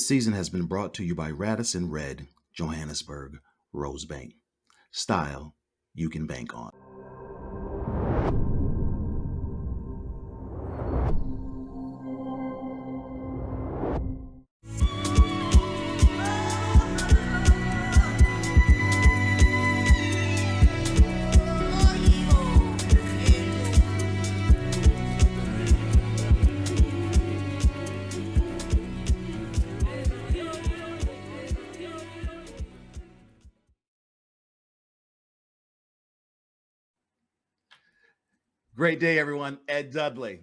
season has been brought to you by Radisson Red, Johannesburg, Rosebank. Style you can bank on. Great day, everyone. Ed Dudley,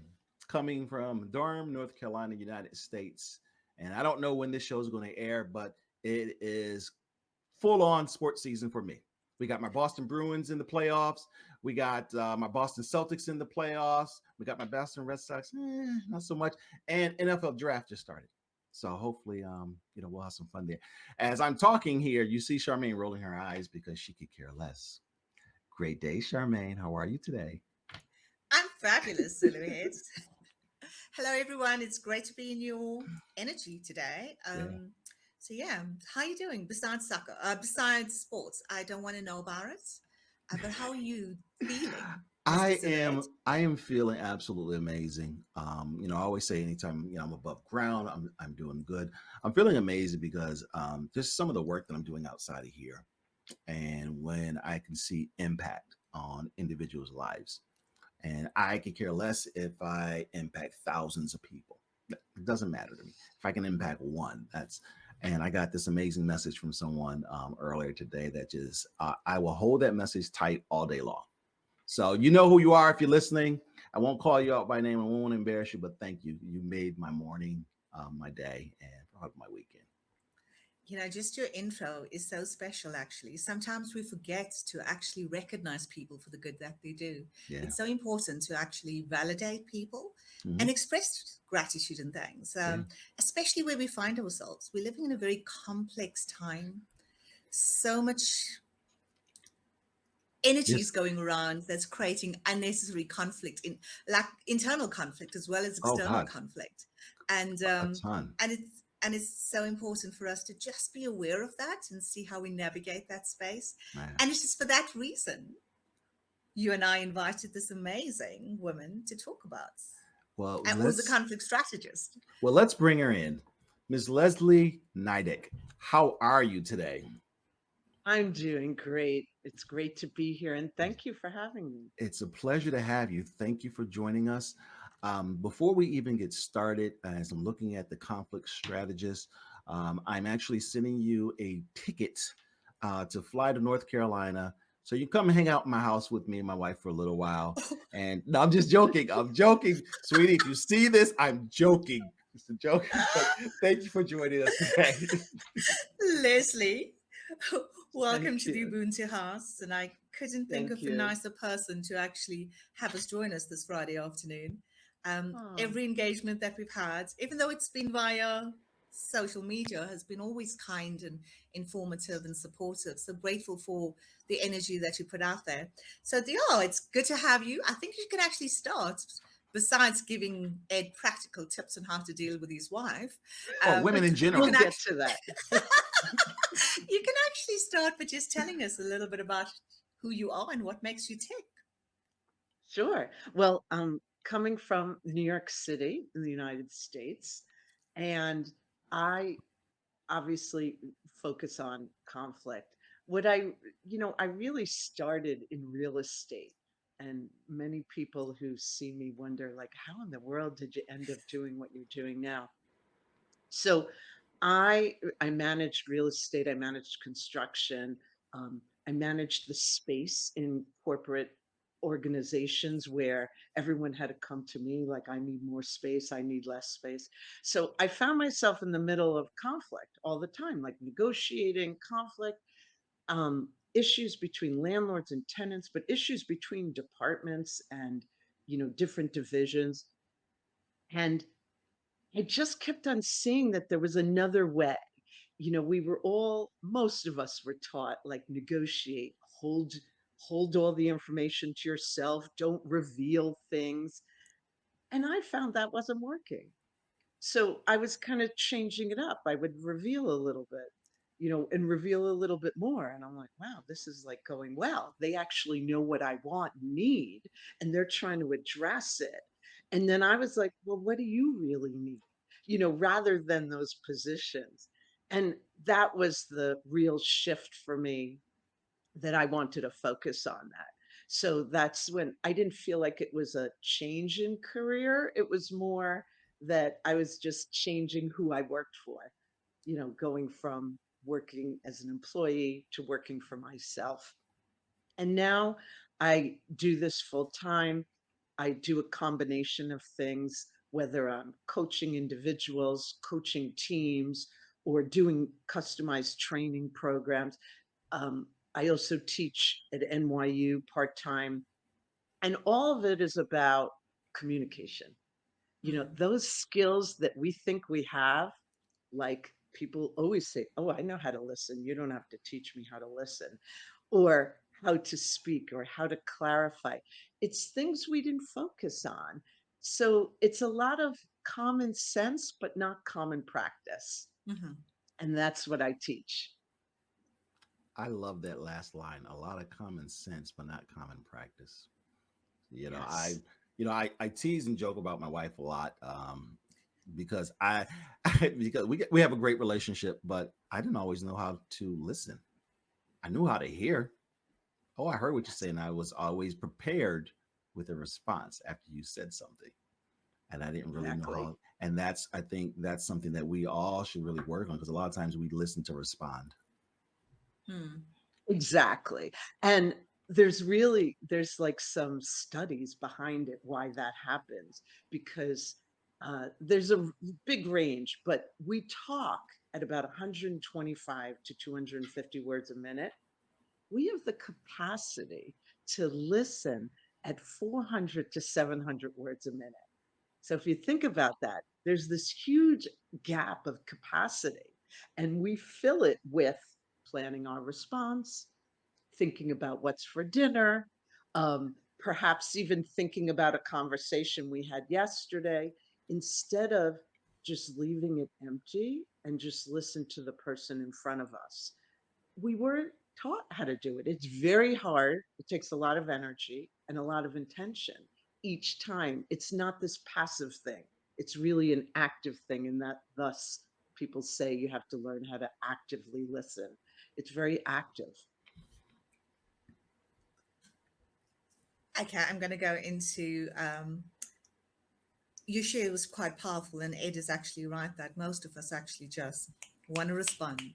coming from Durham, North Carolina, United States. And I don't know when this show is going to air, but it is full on sports season for me. We got my Boston Bruins in the playoffs. We got my Boston Celtics in the playoffs. We got my Boston Red Sox, not so much. And NFL draft just started. So hopefully, we'll have some fun there. As I'm talking here, you see Charmaine rolling her eyes because she could care less. Great day, Charmaine. How are you today? I'm fabulous, Silhouette. Hello, everyone. It's great to be in your energy today. How are you doing besides soccer? Besides sports, I don't want to know about it. But how are you feeling, Mr. I Silhouette? am I am feeling absolutely amazing. I always say anytime I'm above ground, I'm doing good. I'm feeling amazing because just some of the work that I'm doing outside of here, and when I can see impact on individuals' lives, and I could care less if I impact thousands of people. It doesn't matter to me. If I can impact one, that's. And I got this amazing message from someone earlier today that just I will hold that message tight all day long. So you know who you are if you're listening. I won't call you out by name. I won't embarrass you, but thank you. You made my morning, my day, and part of my weekend. Just your intro is so special, actually. Sometimes we forget to actually recognize people for the good that they do. Yeah. It's so important to actually validate people Hmm. and express gratitude and thanks, Yeah. especially where we find ourselves. We're living in a very complex time, so much energy is Yes. going around that's creating unnecessary conflict in like internal conflict as well as Oh external God, conflict and a ton. it's so important for us to just be aware of that and see how we navigate that space. Man. And it is for that reason you and I invited this amazing woman to talk about, Well, and who's a let's conflict strategist. let's bring her in, Miss Leslie Nydick. How are you today? I'm doing great. It's great to be here, and thank you for having me. It's a pleasure to have you. Thank you for joining us. Before we even get started, as I'm looking at the conflict strategist, I'm actually sending you a ticket to fly to North Carolina. So you come hang out in my house with me and my wife for a little while. And no, I'm just joking. I'm joking, sweetie. If you see this, I'm joking. It's a joke. But thank you for joining us today. Leslie, welcome Thank to the you. Ubuntu house. And I couldn't think Thank of a you. nicer person to actually have us join us this Friday afternoon. Oh, Every engagement that we've had, even though it's been via social media, has been always kind and informative and supportive. So grateful for the energy that you put out there. So, yeah, it's good to have you. I think you can actually start. Besides giving Ed practical tips on how to deal with his wife, Oh, women in you we'll can general. get actually to that. you can actually start by just telling us a little bit about who you are and what makes you tick. Sure. Well, coming from New York City in the United States, and I obviously focus on conflict. What I really started in real estate. And many people who see me wonder, like, how in the world did you end up doing what you're doing now? So I managed real estate, I managed construction, I managed the space in corporate organizations where everyone had to come to me like, I need more space, I need less space. So I found myself in the middle of conflict all the time, like negotiating conflict, issues between landlords and tenants, but issues between departments and different divisions. And I just kept on seeing that there was another way. We were all, most of us were taught like negotiate, hold all the information to yourself, don't reveal things. And I found that wasn't working. So I was kind of changing it up. I would reveal a little bit, and reveal a little bit more. And I'm like, wow, this is like going well. They actually know what I want and need, and they're trying to address it. And then I was like, well, what do you really need? Rather than those positions. And that was the real shift for me, that I wanted to focus on that. So that's when I didn't feel like it was a change in career. It was more that I was just changing who I worked for, going from working as an employee to working for myself. And now I do this full time. I do a combination of things, whether I'm coaching individuals, coaching teams, or doing customized training programs. I also teach at NYU part time, and all of it is about communication. Mm. Those skills that we think we have, like people always say, oh, I know how to listen. You don't have to teach me how to listen, or how to speak, or how to clarify. It's things we didn't focus on. So it's a lot of common sense, but not common practice. Mhm. And that's what I teach. I love that last line. A lot of common sense, but not common practice. You know, I, Yes. I tease and joke about my wife a lot, because because we have a great relationship, but I didn't always know how to listen. I knew how to hear. Oh, I heard what you're Yes, saying. I was always prepared with a response after you said something, and I didn't really know exactly. how. And I think that's something that we all should really work on, because a lot of times we listen to respond. Mm. Exactly. And there's like some studies behind it why that happens, because there's a big range, but we talk at about 125 to 250 words a minute. We have the capacity to listen at 400 to 700 words a minute. So if you think about that, there's this huge gap of capacity, and we fill it with planning our response, thinking about what's for dinner, perhaps even thinking about a conversation we had yesterday, instead of just leaving it empty and just listen to the person in front of us. We weren't taught how to do it. It's very hard. It takes a lot of energy and a lot of intention each time. It's not this passive thing. It's really an active thing. And that thus people say you have to learn how to actively listen. It's very active. Okay, I'm going to go into your share was quite powerful, and Ed is actually right that most of us actually just want to respond.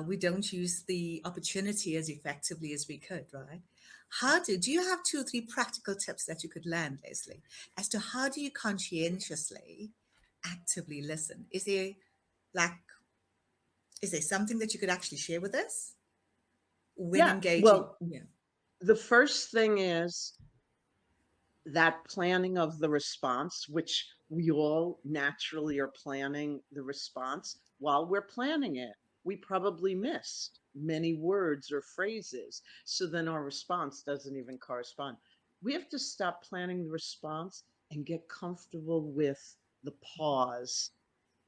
We don't use the opportunity as effectively as we could, right? Do you have 2 or 3 practical tips that you could land, Leslie, as to how do you conscientiously actively listen? Like, is there something that you could actually share with us when Yeah. engaging? Well, Yeah. the first thing is that planning of the response, which we all naturally are planning the response. While we're planning it, we probably missed many words or phrases. So then our response doesn't even correspond. We have to stop planning the response and get comfortable with the pause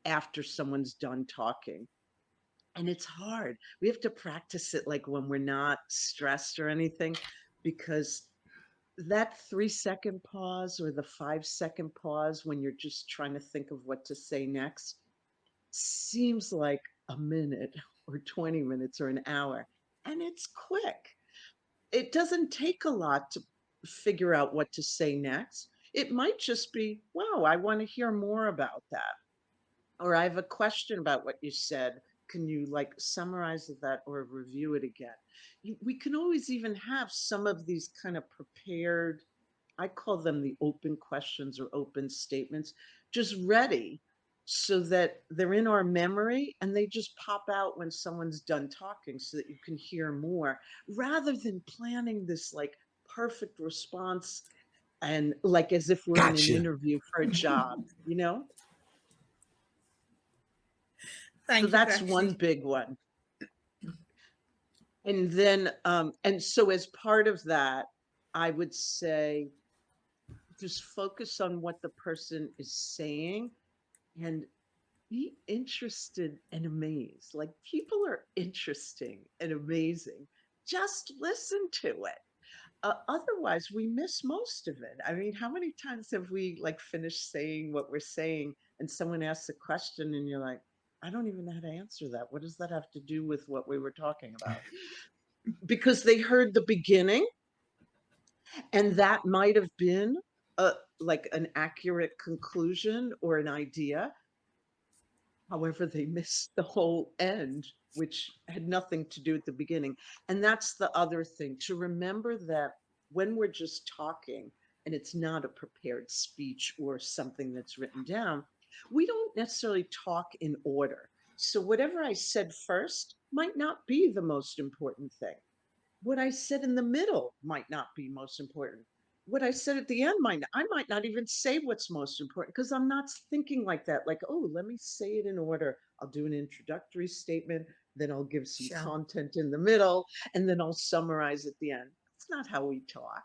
after someone's done talking. And it's hard. We have to practice it like when we're not stressed or anything, because that 3-second pause or the 5-second pause when you're just trying to think of what to say next seems like a minute or 20 minutes or an hour. And it's quick. It doesn't take a lot to figure out what to say next. It might just be, wow, I want to hear more about that. Or I have a question about what you said. Can you like summarize that or review it again? We can always even have some of these kind of prepared, I call them the open questions or open statements, just ready so that they're in our memory and they just pop out when someone's done talking so that you can hear more, rather than planning this like perfect response and like as if we're in an Gotcha. interview for a job, you know? So Thank you for that's one actually. big one. And then, and so as part of that, I would say just focus on what the person is saying, and be interested and amazed. Like people are interesting and amazing. Just listen to it. Otherwise, we miss most of it. I mean, how many times have we like finished saying what we're saying and someone asks a question and you're like, I don't even know how to answer that. What does that have to do with what we were talking about? Because they heard the beginning and that might have been a, like an accurate conclusion or an idea. However, they missed the whole end, which had nothing to do at the beginning. And that's the other thing, to remember that when we're just talking and it's not a prepared speech or something that's written down, we don't necessarily talk in order. So whatever I said first might not be the most important thing. What I said in the middle might not be most important. What I said at the end I might not even say what's most important because I'm not thinking like that. Like, oh, let me say it in order. I'll do an introductory statement, then I'll give some Sure. content in the middle, and then I'll summarize at the end. That's not how we talk.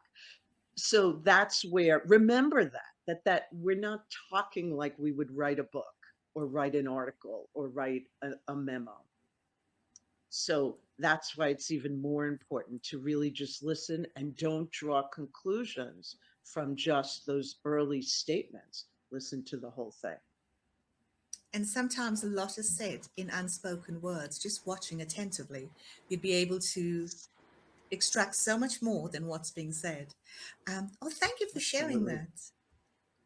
So that's where remember that we're not talking like we would write a book or write an article or write a memo. So that's why it's even more important to really just listen and don't draw conclusions from just those early statements. Listen to the whole thing. And sometimes a lot is said in unspoken words. Just watching attentively, you'd be able to extract so much more than what's being said. Oh, thank you for sharing Absolutely. that.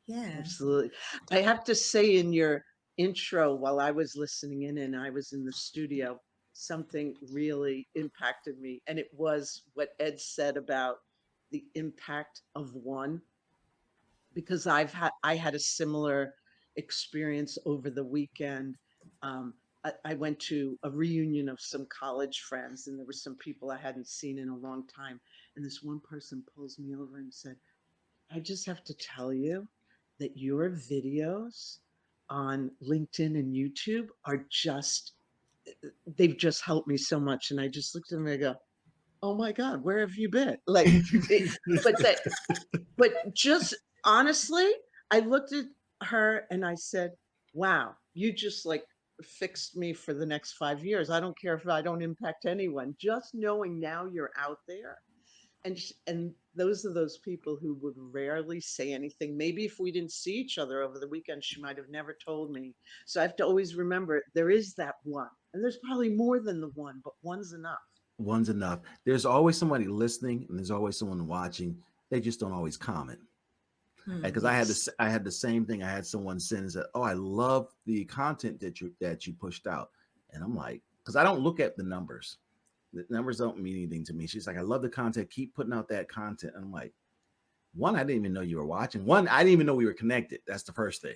Yeah. Absolutely. I have to say, in your intro, while I was listening in and I was in the studio, something really impacted me. And it was what Ed said about the impact of one, because I had a similar experience over the weekend. I went to a reunion of some college friends, and there were some people I hadn't seen in a long time. And this one person pulls me over and said, I just have to tell you that your videos on LinkedIn and YouTube are just, they've just helped me so much. And I just looked at him and I go, oh my God, where have you been? Like, it, but that, but just honestly, I looked at her and I said, wow, you just like fixed me for the next 5 years. I don't care if I don't impact anyone. Just knowing now you're out there and those are those people who would rarely say anything. Maybe if we didn't see each other over the weekend, she might have never told me. So I have to always remember there is that one, and there's probably more than the one, but one's enough. One's enough. There's always somebody listening, and there's always someone watching. They just don't always comment. Because I had Yes. this, I had the same thing. I had someone send and said, "Oh, I love the content that you pushed out," and I'm like, because I don't look at the numbers. The numbers don't mean anything to me. She's like, "I love the content. Keep putting out that content." And I'm like, one, I didn't even know you were watching. One, I didn't even know we were connected. That's the first thing.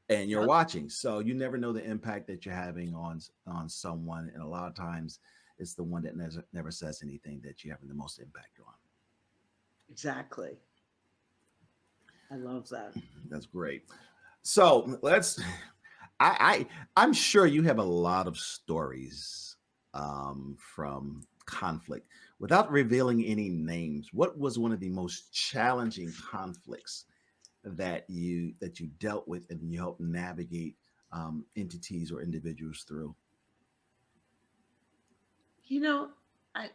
And you're Yep, watching, so you never know the impact that you're having on someone. And a lot of times, it's the one that never says anything that you're having the most impact on. exactly. I love that. That's great. So let's. I'm sure you have a lot of stories from conflict. Without revealing any names, what was one of the most challenging conflicts that you dealt with and you helped navigate entities or individuals through? You know, I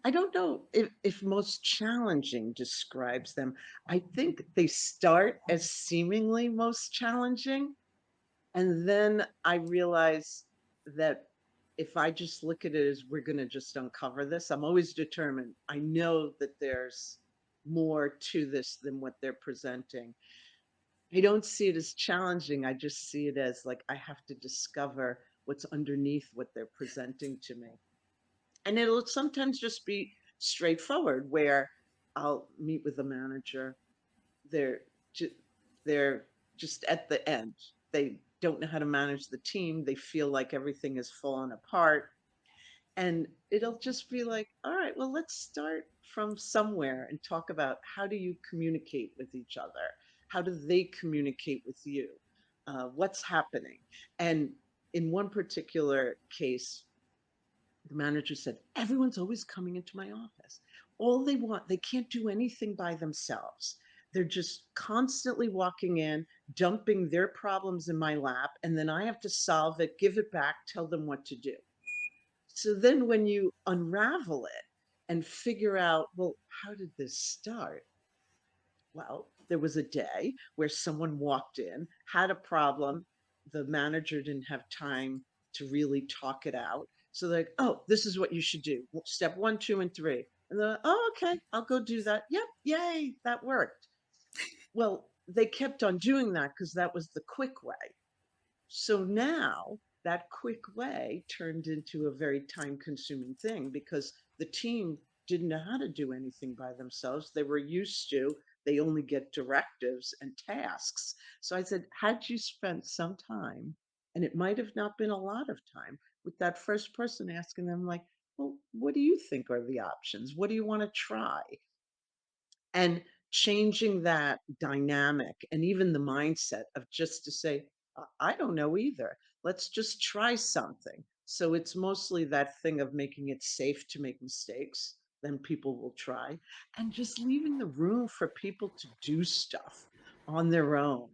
I don't know if most challenging describes them. I think they start as seemingly most challenging. And then I realize that if I just look at it as we're going to just uncover this, I'm always determined. I know that there's more to this than what they're presenting. I don't see it as challenging. I just see it as like I have to discover what's underneath what they're presenting to me. And it'll sometimes just be straightforward where I'll meet with the manager. They're ju- they're just at the end. They don't know how to manage the team. They feel like everything has fallen apart. And it'll just be like, all right, well, let's start from somewhere and talk about how do you communicate with each other? How do they communicate with you? What's happening? And in one particular case, the manager said, everyone's always coming into my office. All they want, they can't do anything by themselves. They're just constantly walking in, dumping their problems in my lap, and then I have to solve it, give it back, tell them what to do. So then when you unravel it and figure out, well, how did this start? Well, there was a day where someone walked in, had a problem. The manager didn't have time to really talk it out. So they're like, oh, this is what you should do. Step one, two, and three. And they're like, oh, okay, I'll go do that. Yep, yay, that worked. Well, they kept on doing that because that was the quick way. So now that quick way turned into a very time consuming thing because the team didn't know how to do anything by themselves. They were used to, they only get directives and tasks. So I said, had you spent some time, and it might have not been a lot of time, with that first person asking them, like, well, what do you think are the options? What do you want to try? And changing that dynamic and even the mindset of just to say, I don't know either. Let's just try something." So it's mostly that thing of making it safe to make mistakes, then people will try, and just leaving the room for people to do stuff on their own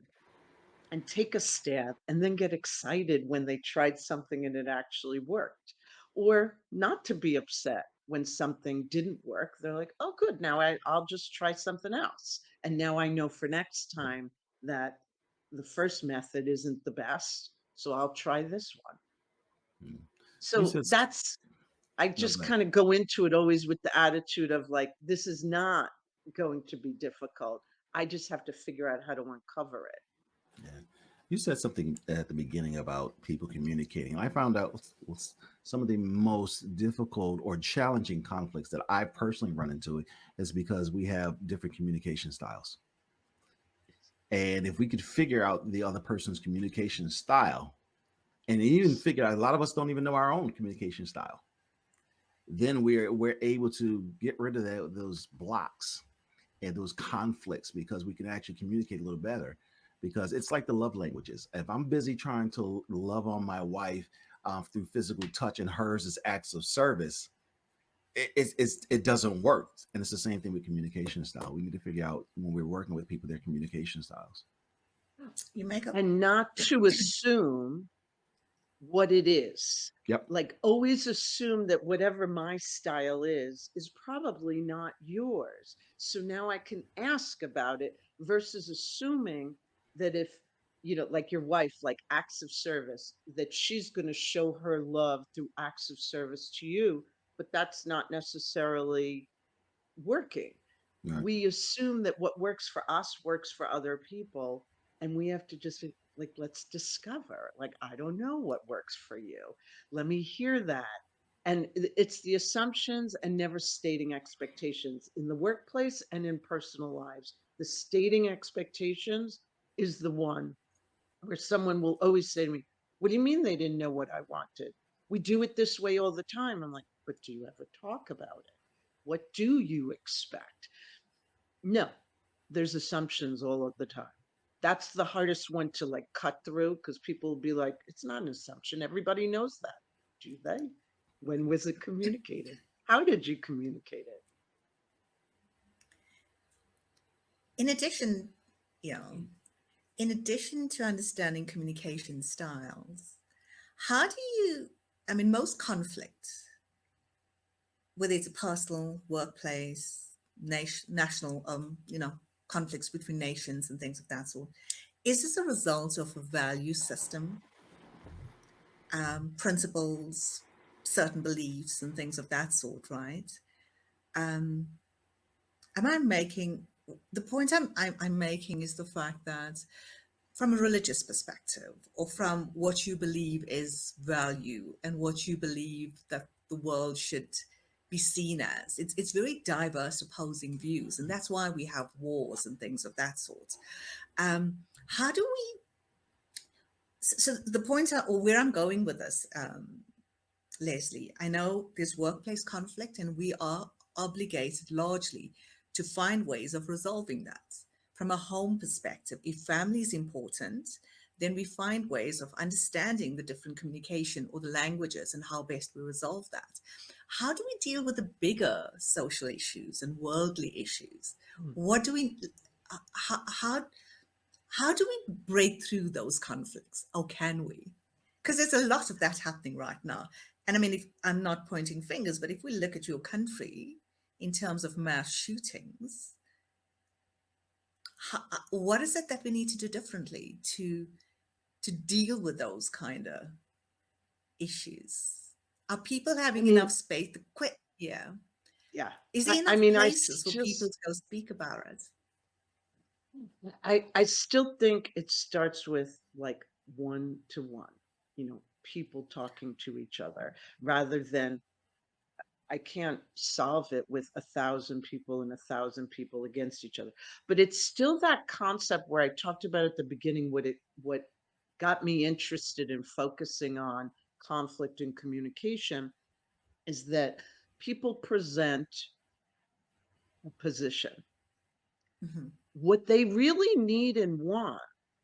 and take a stab and then get excited when they tried something and it actually worked, or not to be upset when something didn't work. They're like, oh good, now I'll just try something else, and now I know for next time that the first method isn't the best, so I'll try this one. Mm. You So said, that's, I no, just go ahead. kind of go into it always with the attitude of like, this is not going to be difficult, I just have to figure out how to uncover it. Yeah. You said something at the beginning about people communicating. I found out some of the most difficult or challenging conflicts that I personally run into is because we have different communication styles. And if we could figure out the other person's communication style, and even figure out, a lot of us don't even know our own communication style, then we're able to get rid of those blocks and those conflicts because we can actually communicate a little better. Because it's like the love languages. If I'm busy trying to love on my wife through physical touch and hers is acts of service, it doesn't work. And it's the same thing with communication style. We need to figure out when we're working with people their communication styles. You make up. And not to assume what it is. Yep. Like, always assume that whatever my style is probably not yours. So now I can ask about it versus assuming that if, like your wife, like acts of service, that she's going to show her love through acts of service to you, but that's not necessarily working. Right. We assume that what works for us works for other people, and we have to just be like, let's discover, like, I don't know what works for you, let me hear that. And it's the assumptions and never stating expectations in the workplace and in personal lives. The stating expectations is the one where someone will always say to me, what do you mean they didn't know what I wanted? We do it this way all the time. I'm like, but do you ever talk about it? What do you expect? No, there's assumptions all of the time. That's the hardest one to like cut through because people will be like, it's not an assumption. Everybody knows that. Do they? When was it communicated? How did you communicate it? In addition, you know, in addition to understanding communication styles, how do you, I mean, most conflicts, whether it's a personal, workplace, national, conflicts between nations and things of that sort, is this a result of a value system, principles, certain beliefs, and things of that sort, right? Um, am I making the point I'm making is the fact that from a religious perspective or from what you believe is value and what you believe that the world should be seen as, it's very diverse opposing views, and that's why we have wars and things of that sort. How do we, so the point or where I'm going with this, Leslie, I know there's workplace conflict and we are obligated largely to find ways of resolving that. From a home perspective, if family is important, then we find ways of understanding the different communication or the languages and how best we resolve that. How do we deal with the bigger social issues and worldly issues? Hmm. What do we, how how do we break through those conflicts, or can we? Because there's a lot of that happening right now. And I mean, if I'm not pointing fingers, but if we look at your country in terms of mass shootings, what is it that we need to do differently to deal with those kind of issues? Are people I having enough mean, space to quit? Yeah. yeah. Is there I enough mean, places for people to go speak about it? I still think it starts with like one to one, people talking to each other rather than I can't solve it with 1,000 people and 1,000 people against each other. But it's still that concept where I talked about at the beginning what got me interested in focusing on conflict and communication is that people present a position. Hmm. What they really need and want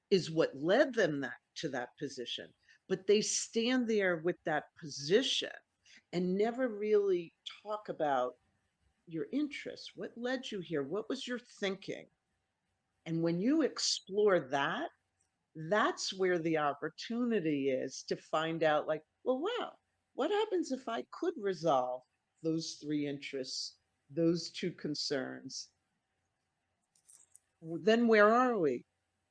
is what led them to that position. But they stand there with that position and never really talk about your interests. What led you here? What was your thinking? And when you explore that, that's where the opportunity is to find out, like, well, wow, what happens if I could resolve those three interests, those two concerns? Then where are we?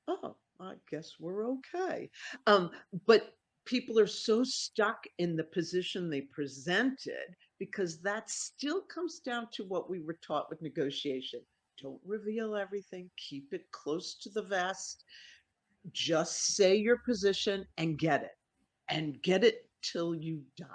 Oh, I guess we're okay. Um, but people are so stuck in the position they presented because that still comes down to what we were taught with negotiation. Don't reveal everything, keep it close to the vest, just say your position and get it till you die.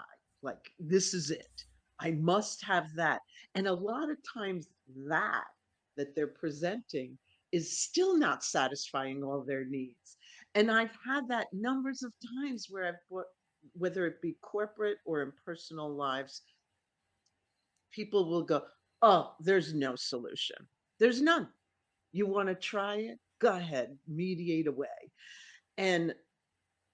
Like, this is it. I must have that. And a lot of times that they're presenting is still not satisfying all their needs. And I've had that numbers of times where I've brought, whether it be corporate or in personal lives, people will go, oh, there's no solution. There's none. You want to try it? Go ahead, mediate away. And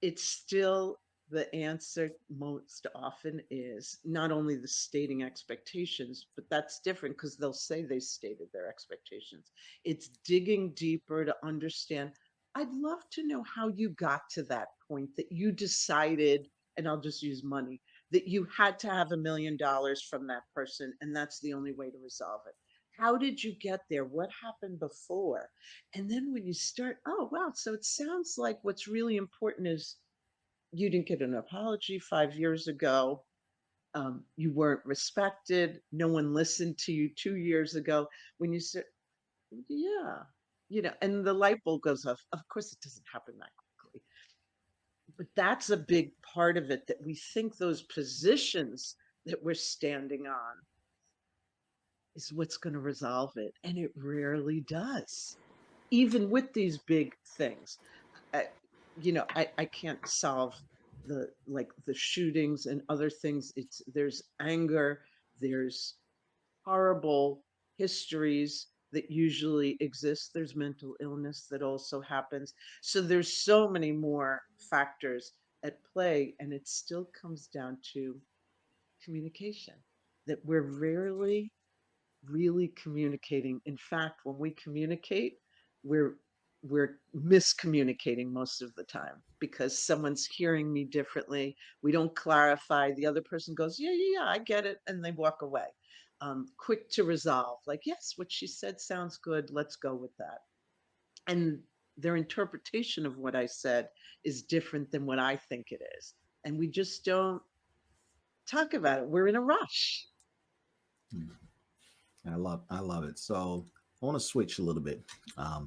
it's still the answer most often is not only the stating expectations, but that's different because they'll say they stated their expectations. It's digging deeper to understand. I'd love to know how you got to that point that you decided, and I'll just use money, that you had to have $1 million from that person, and that's the only way to resolve it. How did you get there? What happened before? And then when you start, oh, wow. So it sounds like what's really important is you didn't get an apology 5 years ago. You weren't respected. No one listened to you 2 years ago. When you said, yeah, and the light bulb goes off. Of course, it doesn't happen that quickly. But that's a big part of it that we think those positions that we're standing on is what's going to resolve it. And it rarely does, even with these big things. I, I can't solve the shootings and other things. There's anger, there's horrible histories that usually exist. There's mental illness that also happens. So there's so many more factors at play, and it still comes down to communication that we're rarely really communicating. In fact, when we communicate, we're we're miscommunicating most of the time because someone's hearing me differently. We don't clarify. The other person goes, yeah, yeah, yeah, I get it, and they walk away. Quick to resolve, like, yes, what she said sounds good. Let's go with that. And their interpretation of what I said is different than what I think it is. And we just don't talk about it. We're in a rush. I love it. So I want to switch a little bit. I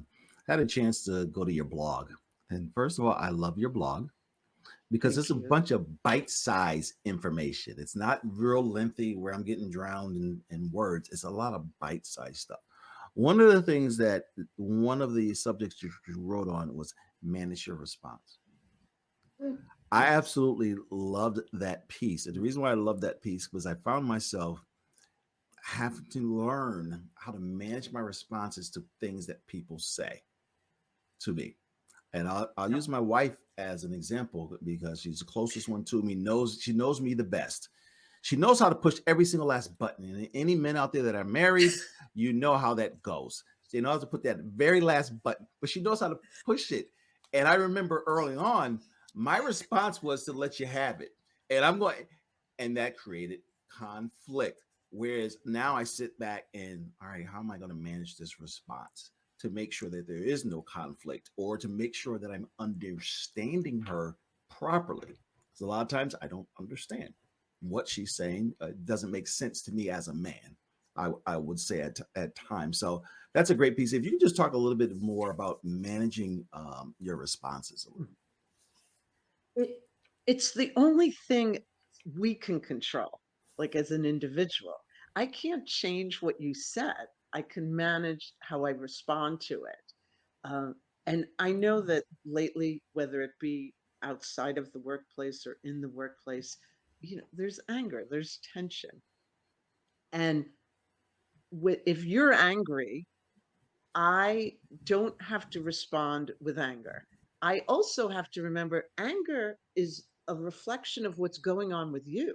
had a chance to go to your blog, and first of all, I love your blog because it's Thank a you. bunch of bite-sized information. It's not real lengthy where I'm getting drowned in words. It's a lot of bite-sized stuff. One of the subjects you wrote on was manage your response. I Yes. absolutely loved that piece. And the reason why I love that piece was I found myself having to learn how to manage my responses to things that people say to me. And I'll Yeah. use my wife as an example because she's the closest one to me, she knows me the best. She knows how to push every single last button. And any men out there that are married, you know how that goes. She knows how to put that very last button, but she knows how to push it. And I remember early on, my response was to let you have it. And I'm going, and that created conflict. Whereas now I sit back and, all right, how am I going to manage this response to make sure that there is no conflict, or to make sure that I'm understanding her properly? Because a lot of times I don't understand what she's saying. Doesn't make sense to me as a man. I would say at times. So that's a great piece. If you can just talk a little bit more about managing your responses a little. It, it's the only thing we can control, like as an individual. I can't change what you said. I can manage how I respond to it. Um, and I know that lately, whether it be outside of the workplace or in the workplace, there's anger, there's tension. And if you're angry, I don't have to respond with anger. I also have to remember anger is a reflection of what's going on with you,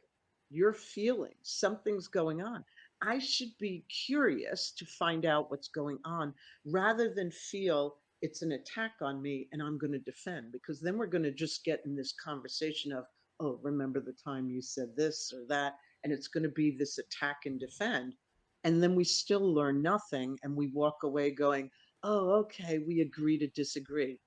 your feelings, something's going on. I should be curious to find out what's going on rather than feel it's an attack on me and I'm going to defend, because then we're going to just get in this conversation of, oh, remember the time you said this or that, and it's going to be this attack and defend, and then we still learn nothing and we walk away going, oh, okay, we agree to disagree.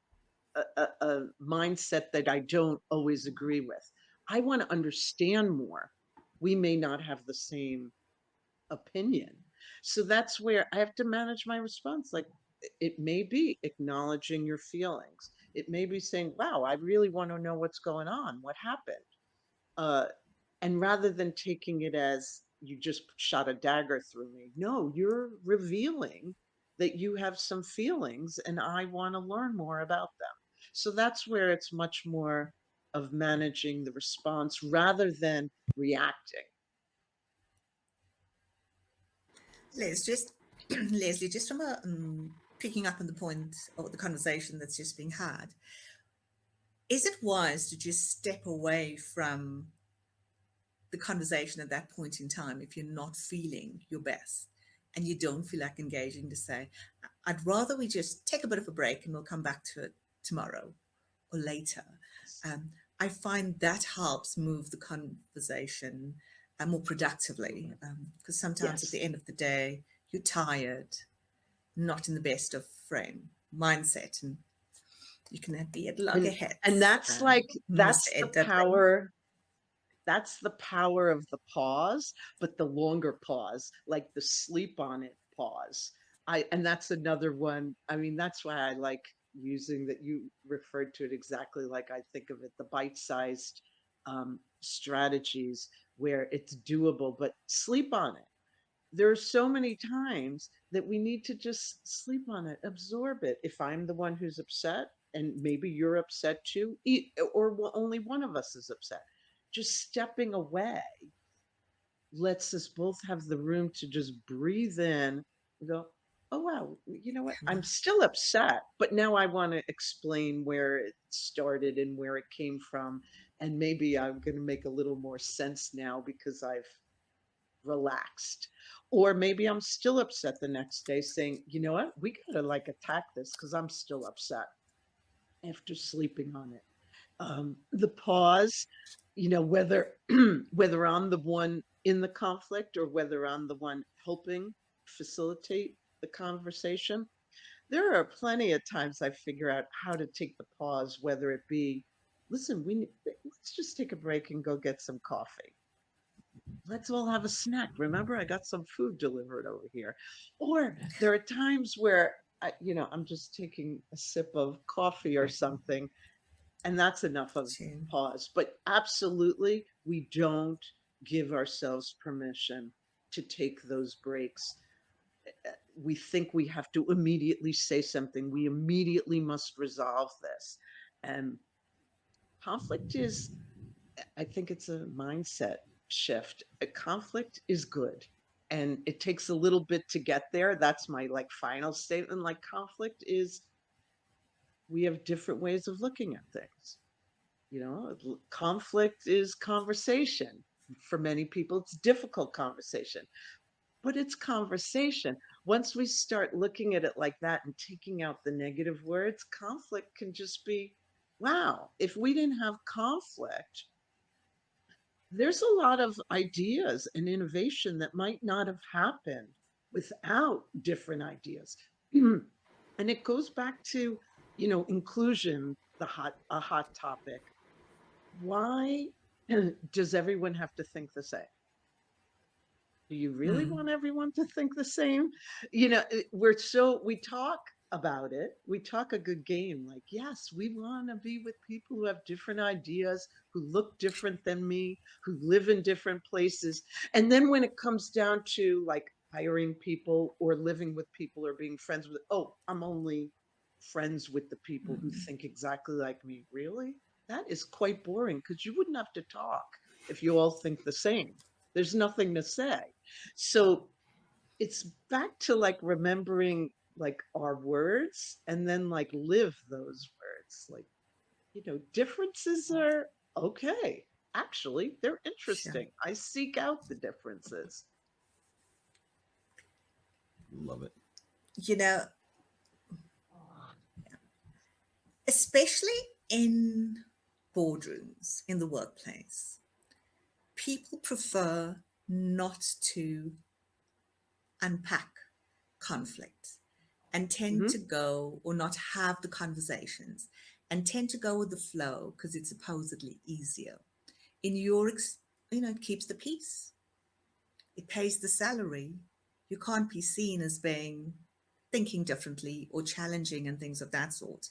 A mindset that I don't always agree with. I want to understand more. We may not have the same opinion. So that's where I have to manage my response. Like, it may be acknowledging your feelings. It may be saying, wow, I really want to know what's going on. What happened? Uh, and rather than taking it as you just shot a dagger through me, no, you're revealing that you have some feelings and I want to learn more about them. So that's where it's much more of managing the response rather than reacting. Les, just Leslie, just from a picking up on the point or the conversation that's just being had, is it wise to just step away from the conversation at that point in time if you're not feeling your best and you don't feel like engaging, to say, I'd rather we just take a bit of a break and we'll come back to it tomorrow or later? Um, I find that helps move the conversation more productively, because sometimes at Yes. the end of the day, you're tired, not in the best of frame mindset, and you can be at And and loggerheads, that's like Mr. Ed Dudley. that's the power of the pause, but the longer pause, like the sleep on it pause. And that's another one. I mean, that's why I like using that. You referred to it exactly like I think of it, the bite-sized strategies where it's doable, but sleep on it. There are so many times that we need to just sleep on it, absorb it. If I'm the one who's upset and maybe you're upset too, or only one of us is upset, just stepping away lets us both have the room to just breathe in and go, oh, wow, you know what? I'm still upset, but now I want to explain where it started and where it came from. And maybe I'm going to make a little more sense now because I've relaxed. Or maybe I'm still upset the next day saying, you know what, we gotta like attack this because I'm still upset after sleeping on it. The pause, whether whether I'm the one in the conflict or whether I'm the one helping facilitate the conversation. There are plenty of times I figure out how to take the pause, whether it be, listen, let's just take a break and go get some coffee. Let's all have a snack. Remember, I got some food delivered over here. Or there are times where I'm just taking a sip of coffee or something, and that's enough of Tune. pause. But absolutely, we don't give ourselves permission to take those breaks. We think we have to immediately say something. We immediately must resolve this. And conflict is, I think it's a mindset shift. A conflict is good. And it takes a little bit to get there. That's my like final statement. Like, conflict is, we have different ways of looking at things. Conflict is conversation. For many people, it's difficult conversation, but it's conversation. once we start looking at it like that and taking out the negative words, conflict can just be, wow, if we didn't have conflict, there's a lot of ideas and innovation that might not have happened without different ideas. And it goes back to, inclusion, a hot topic. Why does everyone have to think the same? Do you really Mm. want everyone to think the same? We talk about it. We talk a good game. Like, yes, we want to be with people who have different ideas, who look different than me, who live in different places. And then when it comes down to like hiring people or living with people or being friends with, oh, I'm only friends with the people who Mm. think exactly like me. Really? That is quite boring because you wouldn't have to talk if you all think the same. There's nothing to say. So it's back to like remembering like our words and then like live those words. Like, differences are okay. Actually, they're Sure. interesting. I seek out the differences. Love it. You know, especially in boardrooms, in the workplace, people prefer not to unpack conflict and tend Hmm. to go or not have the conversations and tend to go with the flow because it's supposedly easier. In your, it keeps the peace, it pays the salary. You can't be seen as being thinking differently or challenging and things of that sort.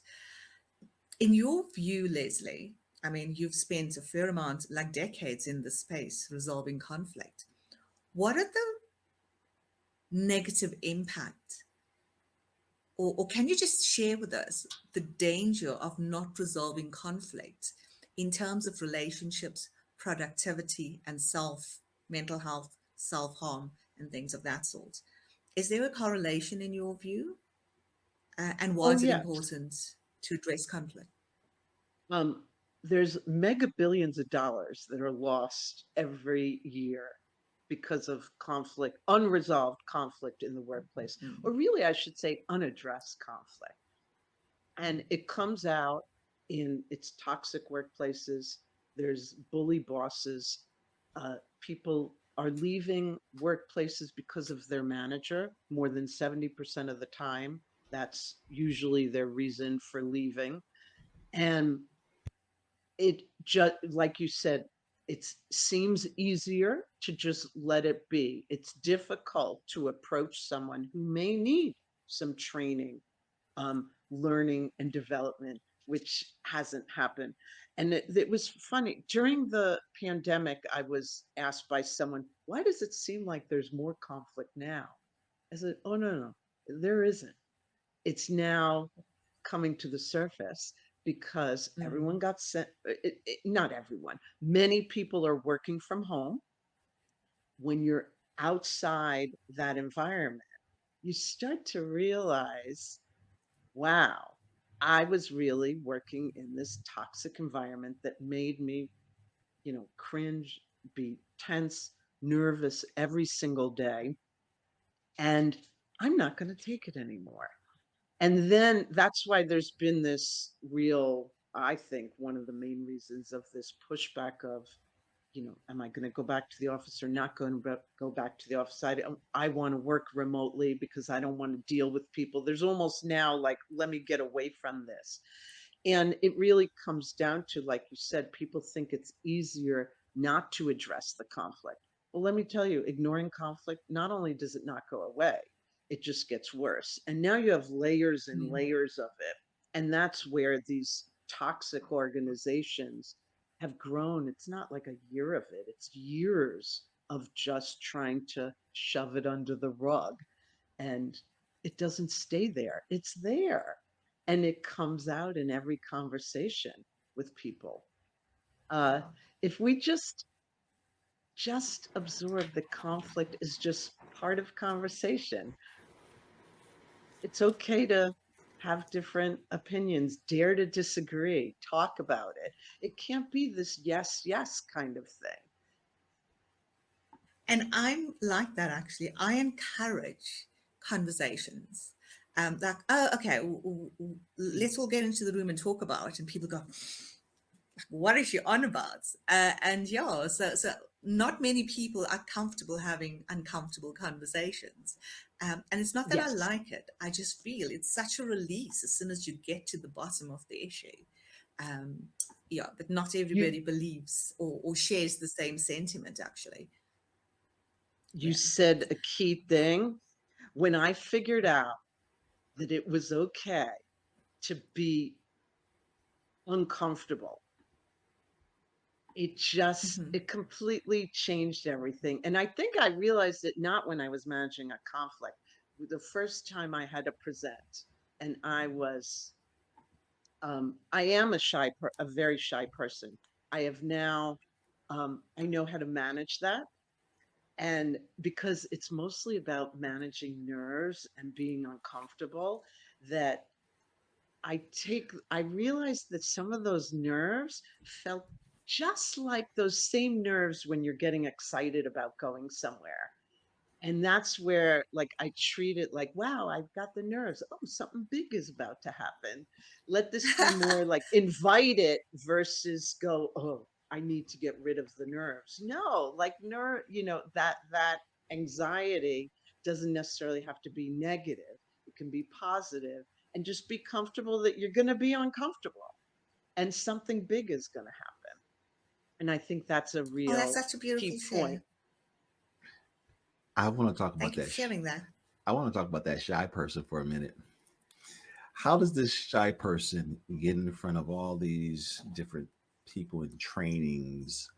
In your view, Leslie, I mean, you've spent a fair amount, like decades in this space, resolving conflict. What are the negative impact, or can you just share with us the danger of not resolving conflict in terms of relationships, productivity, and mental health, self harm, and things of that sort? Is there a correlation in your view? And why Oh, is it yes. important to address conflict? Um, there's mega billions of dollars that are lost every year because of conflict, unresolved conflict in the workplace, Mm. or really, I should say, unaddressed conflict. And it comes out in its toxic workplaces. There's bully bosses. People are leaving workplaces because of their manager more than 70% of the time. That's usually their reason for leaving. And it just, like you said, it seems easier to just let it be. It's difficult to approach someone who may need some training, learning and development, which hasn't happened. And it was funny during the pandemic. I was asked by someone, "Why does it seem like there's more conflict now?" I said, "Oh, no, no, there isn't. It's now coming to the surface because everyone Mm. got sent, not everyone, many people are working from home. When you're outside that environment, you start to realize, wow, I was really working in this toxic environment that made me, cringe, be tense, nervous every single day. And I'm not going to take it anymore. And then that's why there's been this real, I think, one of the main reasons of this pushback of, am I going to go back to the office or not going to go back to the office? I want to work remotely because I don't want to deal with people. There's almost now like, let me get away from this. And it really comes down to, like you said, people think it's easier not to address the conflict. Well, let me tell you, ignoring conflict, not only does it not go away, it just gets worse. And now you have layers and Mm. layers of it. And that's where these toxic organizations have grown. It's not like a year of it, it's years of just trying to shove it under the rug. And it doesn't stay there, it's there. And it comes out in every conversation with people. Uh, if we just absorb that conflict is just part of conversation, it's okay to have different opinions, dare to disagree, talk about it. It can't be this yes, yes kind of thing. And I'm like that actually. I encourage conversations. Like, oh, okay, let's all get into the room and talk about it. And people go, what is she on about? And yeah, so not many people are comfortable having uncomfortable conversations. And it's not that I Yes. like it. I just feel it's such a release as soon as you get to the bottom of the issue. Um, yeah, but not You everybody believes or shares the same sentiment, actually. you Yeah. said a key thing. When I figured out that it was okay to be uncomfortable, Hmm. it completely changed everything. And I think I realized it not when I was managing a conflict. The first time I had to present, and I am a very shy person. I have now, I know how to manage that. And because it's mostly about managing nerves and being uncomfortable, that I realized that some of those nerves felt just like those same nerves when you're getting excited about going somewhere. And that's where, like, I treat it like, wow, I've got the nerves. Oh, something big is about to happen. Let this be more like invite it versus go, oh, I need to get rid of the nerves. No, like that anxiety doesn't necessarily have to be negative. It can be positive, and just be comfortable that you're going to be uncomfortable and something big is going to happen. And I think that's a Oh, that's real such a beautiful key point. share. I want to talk about Thank you for that. sharing that. I want to talk about that shy person for a minute. How does this shy person get in front of all these different people in trainings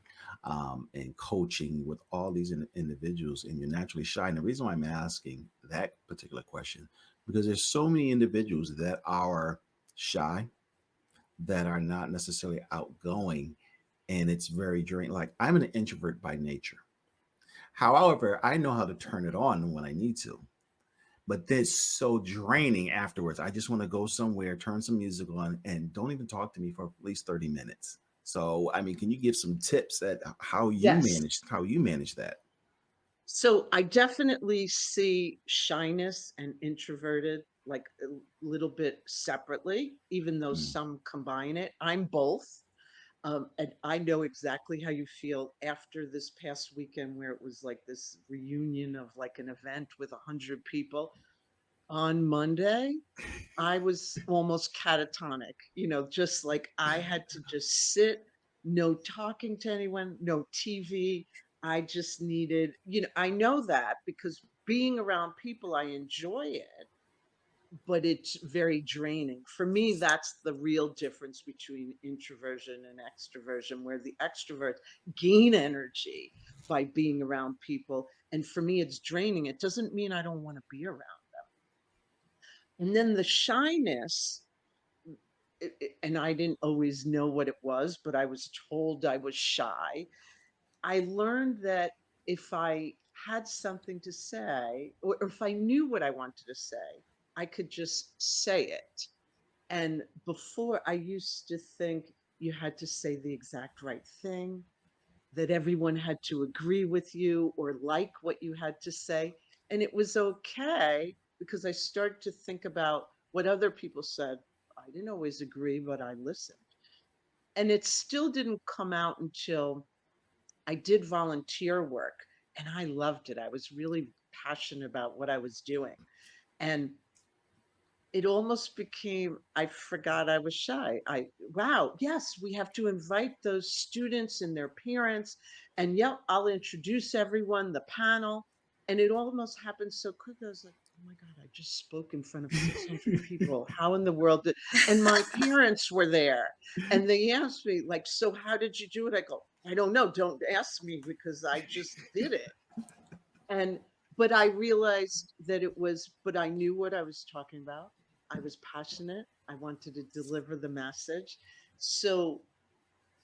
and coaching with all these individuals, and you're naturally shy? And the reason why I'm asking that particular question, because there's so many individuals that are shy, that are not necessarily outgoing, and it's very draining. Like, I'm an introvert by nature. However, I know how to turn it on when I need to, but that's so draining afterwards. I just want to go somewhere, turn some music on, and don't even talk to me for at least 30 minutes. So, I mean, can you give some tips that Yes. how you manage that? So I definitely see shyness and introverted like a little bit separately, even though Mm. some combine it. I'm both. And I know exactly how you feel after this past weekend where it was like this reunion of like an event with 100 people. On Monday, I was almost catatonic, just like I had to just sit, no talking to anyone, no TV. I just needed, I know that because being around people, I enjoy it, but it's very draining. For me, that's the real difference between introversion and extroversion, where the extroverts gain energy by being around people. And for me, it's draining. It doesn't mean I don't want to be around. And then the shyness, and I didn't always know what it was, but I was told I was shy. I learned that if I had something to say, or if I knew what I wanted to say, I could just say it. And before, I used to think you had to say the exact right thing, that everyone had to agree with you or like what you had to say. And it was okay because I started to think about what other people said. I didn't always agree, but I listened. And it still didn't come out until I did volunteer work and I loved it. I was really passionate about what I was doing. And it almost became, I forgot I was shy. Wow, yes, we have to invite those students and their parents. And yep, I'll introduce everyone, the panel. And it almost happened so quick. I was like, oh my God, I just spoke in front of 600 people. How in the world did, and my parents were there and they asked me, like, so how did you do it? I go, I don't know. Don't ask me because I just did it. And but I realized that but I knew what I was talking about. I was passionate. I wanted to deliver the message. So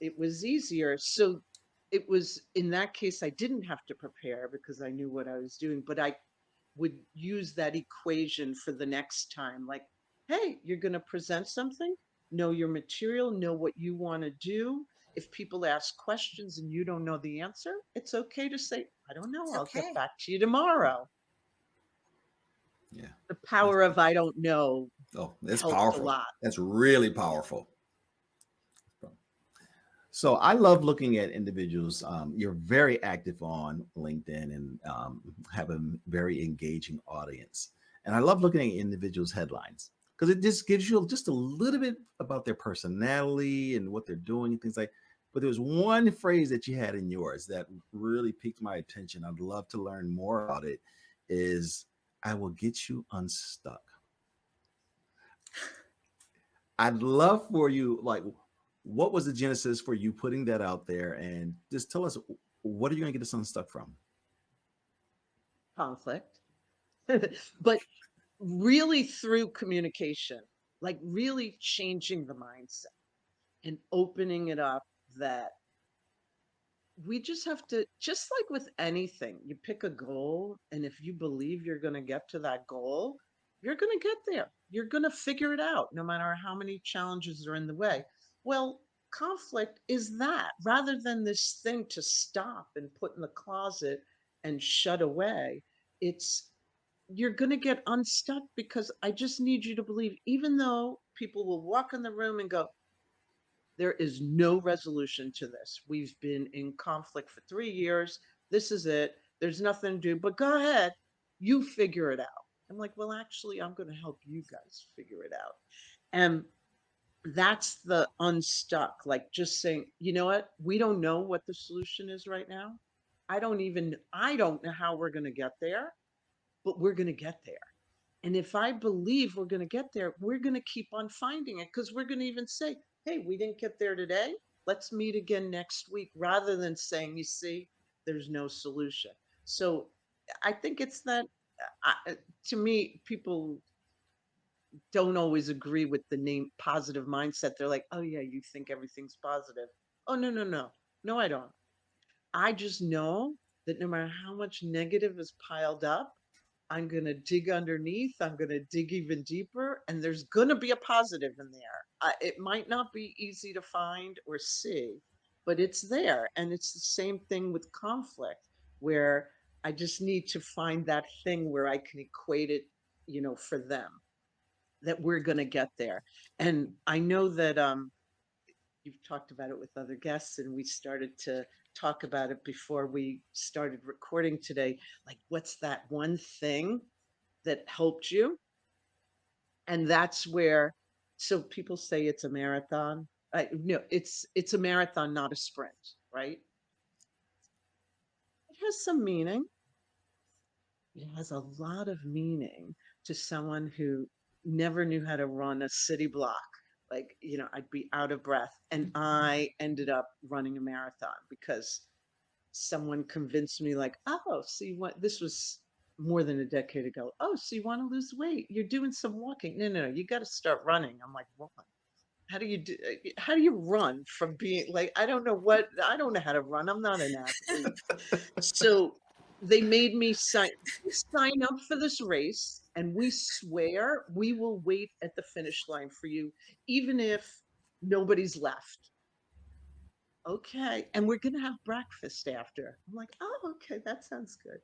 it was easier. So it was in that case, I didn't have to prepare because I knew what I was doing, but I would use that equation for the next time. Like, hey, you're going to present something, know your material, know what you want to do. If people ask questions and you don't know the answer, it's okay to say, I don't know, It's I'll get okay. back to you tomorrow. Yeah. The That's power of I don't know oh, it's helps a powerful. lot. That's really powerful. So I love looking at individuals. You're very active on LinkedIn and have a very engaging audience. And I love looking at individuals' headlines because it just gives you just a little bit about their personality and what they're doing and things like. But there was one phrase that you had in yours that really piqued my attention. I'd love to learn more about it. Is I will get you unstuck. I'd love for you, like, what was the genesis for you putting that out there? And just tell us, what are you going to get us unstuck from? Conflict. But really through communication, like really changing the mindset and opening it up that we just have to, just like with anything, you pick a goal, and if you believe you're going to get to that goal, you're going to get there. You're going to figure it out, no matter how many challenges are in the way. Well, conflict is that rather than this thing to stop and put in the closet and shut away, it's you're going to get unstuck because I just need you to believe, even though people will walk in the room and go, there is no resolution to this. We've been in conflict for 3 years. This is it. There's nothing to do, but go ahead. You figure it out. I'm like, well, actually, I'm going to help you guys figure it out. And that's the unstuck, like just saying, you know what? We don't know what the solution is right now. I don't know how we're going to get there, but we're going to get there. And if I believe we're going to get there, we're going to keep on finding it because we're going to even say, hey, we didn't get there today. Let's meet again next week rather than saying, you see, there's no solution. So I think it's that, to me, people don't always agree with the name positive mindset. They're like, oh, yeah, you think everything's positive. Oh, no, no, no. No, I don't. I just know that no matter how much negative is piled up, I'm going to dig underneath. I'm going to dig even deeper, and there's going to be a positive in there. It might not be easy to find or see, but it's there. And it's the same thing with conflict, where I just need to find that thing where I can equate it, for them, that we're going to get there. And I know that you've talked about it with other guests, and we started to talk about it before we started recording today. Like, what's that one thing that helped you? And that's where, so people say it's a marathon. No, it's a marathon, not a sprint, right? It has some meaning. It has a lot of meaning to someone who never knew how to run a city block. Like, I'd be out of breath. And I ended up running a marathon because someone convinced me, like, oh, so you want, this was more than a decade ago. Oh, so you want to lose weight? You're doing some walking. No, no, no, you got to start running. I'm like, what? How do you run from being like, I don't know how to run. I'm not an athlete. So they made me sign up for this race, and we swear we will wait at the finish line for you, even if nobody's left. Okay. And we're going to have breakfast after. I'm like, oh, okay, that sounds good.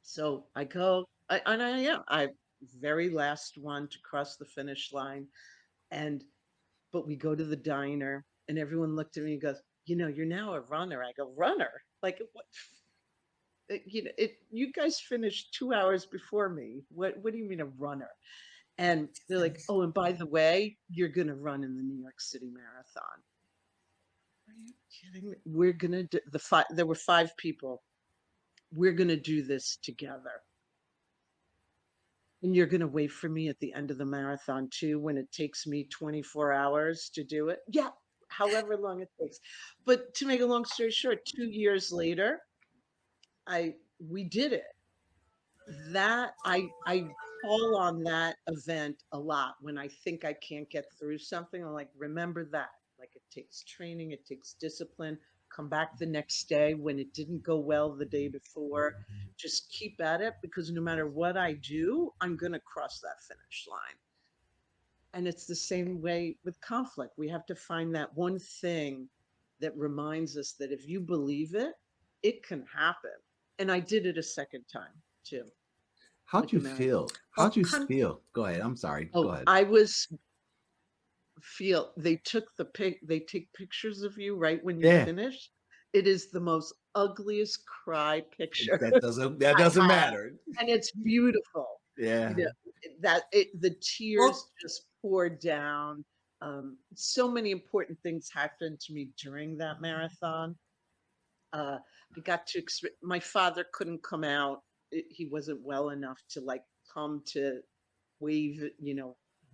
So I go, and I am, I very last one to cross the finish line. And, but we go to the diner, and everyone looked at me and goes, you're now a runner. I go, runner? Like, what? You guys finished 2 hours before me. What do you mean a runner? And they're like, oh, and by the way, you're going to run in the New York City Marathon. Are you kidding me? We're going to do there were 5 people. We're going to do this together. And you're going to wait for me at the end of the marathon too, when it takes me 24 hours to do it. Yeah. However long it takes. But to make a long story short, 2 years later, we did it. That I call on that event a lot when I think I can't get through something. I'm like, remember that. Like, it takes training, it takes discipline. Come back the next day when it didn't go well the day before. Just keep at it, because no matter what I do, I'm going to cross that finish line. And it's the same way with conflict. We have to find that one thing that reminds us that if you believe it, it can happen. And I did it a second time too. How'd like a you marathon. feel? How'd Well, you feel? Go ahead. I'm sorry. Go Oh, ahead. I was feel they took they take pictures of you right when you Yeah, finish. It is the most ugliest cry picture that I doesn't have, matter. and it's beautiful. You Yeah. know, the tears well, just pour down. So many important things happened to me during that marathon. uh, I got to my father couldn't come out. He wasn't well enough to like come to wave,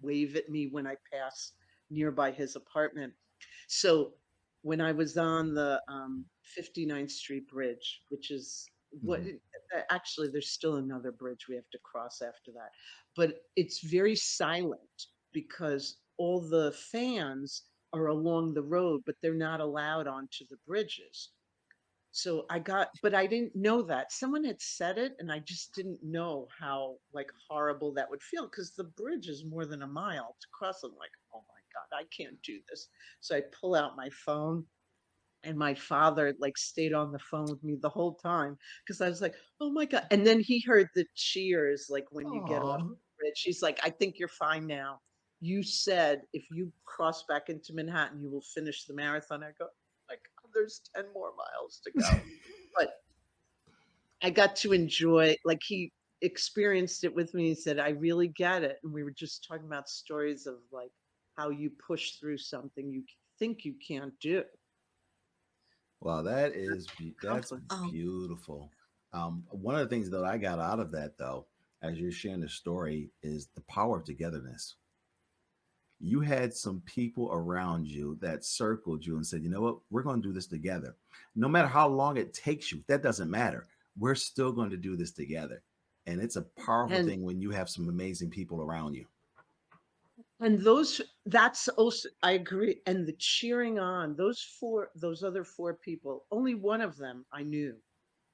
wave at me when I pass nearby his apartment. So when I was on the 59th Street Bridge, which is what Mhm. actually there's still another bridge we have to cross after that, but it's very silent because all the fans are along the road, but they're not allowed onto the bridges. So but I didn't know that. Someone had said it and I just didn't know how like horrible that would feel because the bridge is more than a mile to cross. I'm like, oh my God, I can't do this. So I pull out my phone and my father like stayed on the phone with me the whole time because I was like, oh my God. And then he heard the cheers like when you get off Aw. the bridge. He's like, I think you're fine now. You said if you cross back into Manhattan, you will finish the marathon. I go, like, oh, there's 10 more miles to go. But I got to enjoy, like, he experienced it with me. He said, I really get it. And we were just talking about stories of like how you push through something you think you can't do. Wow, that's Conflict. oh, beautiful. One of the things that I got out of that, though, as you're sharing the story, is the power of togetherness. You had some people around you that circled you and said, you know what, we're going to do this together. No matter how long it takes you, that doesn't matter. We're still going to do this together. And it's a powerful And thing when you have some amazing people around you. that's also, I agree. And the cheering on, those other four people, only one of them I knew.